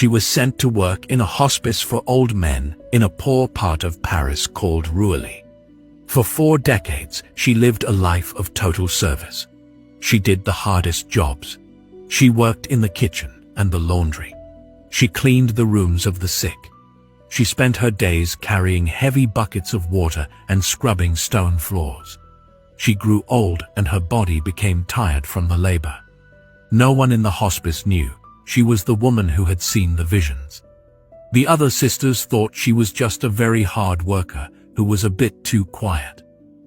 She was sent to work in a hospice for old men in a poor part of Paris called Rouilly. For 4 decades, she lived a life of total service. She did the hardest jobs. She worked in the kitchen and the laundry. She cleaned the rooms of the sick. She spent her days carrying heavy buckets of water and scrubbing stone floors. She grew old and her body became tired from the labor. No one in the hospice knew she was the woman who had seen the visions. The other sisters thought she was just a very hard worker who was a bit too quiet.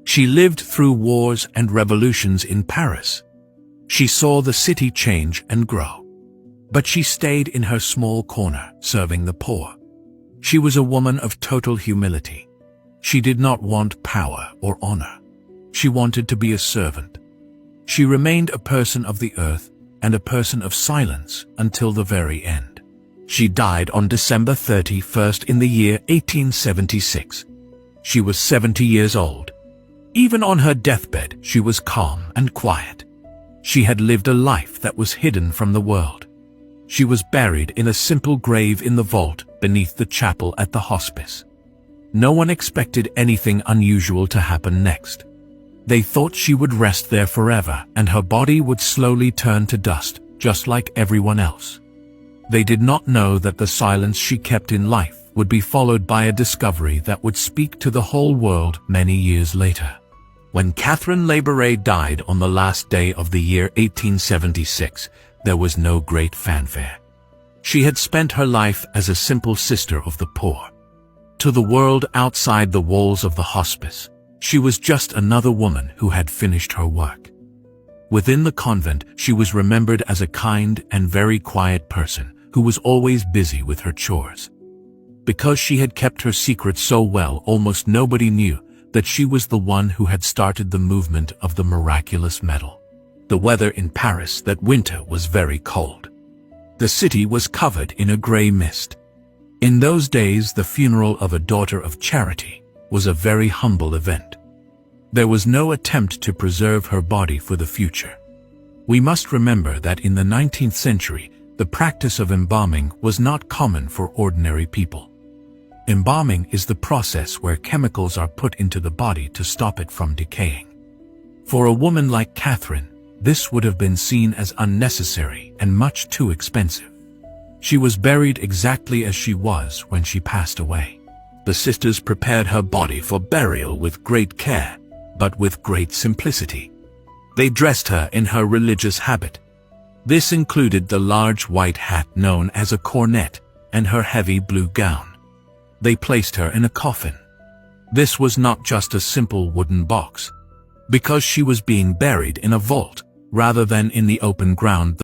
She lived through wars and revolutions in Paris. She saw the city change and grow. But she stayed in her small corner, serving the poor. She was a woman of total humility. She did not want power or honor. She wanted to be a servant. She remained a person of the earth and a person of silence until the very end. She died on December 31st in the year 1876. She was 70 years old. Even on her deathbed, she was calm and quiet. She had lived a life that was hidden from the world. She was buried in a simple grave in the vault beneath the chapel at the hospice. No one expected anything unusual to happen next. They thought she would rest there forever and her body would slowly turn to dust, just like everyone else. They did not know that the silence she kept in life would be followed by a discovery that would speak to the whole world many years later. When Catherine Laboure died on the last day of the year 1876, there was no great fanfare. She had spent her life as a simple sister of the poor. To the world outside the walls of the hospice, she was just another woman who had finished her work. Within the convent, she was remembered as a kind and very quiet person who was always busy with her chores. Because she had kept her secret so well, almost nobody knew that she was the one who had started the movement of the miraculous medal. The weather in Paris that winter was very cold. The city was covered in a gray mist. In those days, the funeral of a daughter of charity was a very humble event. There was no attempt to preserve her body for the future. We must remember that in the 19th century, the practice of embalming was not common for ordinary people. Embalming is the process where chemicals are put into the body to stop it from decaying. For a woman like Catherine, this would have been seen as unnecessary and much too expensive. She was buried exactly as she was when she passed away. The sisters prepared her body for burial with great care, but with great simplicity. They dressed her in her religious habit. This included the large white hat known as a cornet and her heavy blue gown. They placed her in a coffin. This was not just a simple wooden box. Because she was being buried in a vault, rather than in the open ground,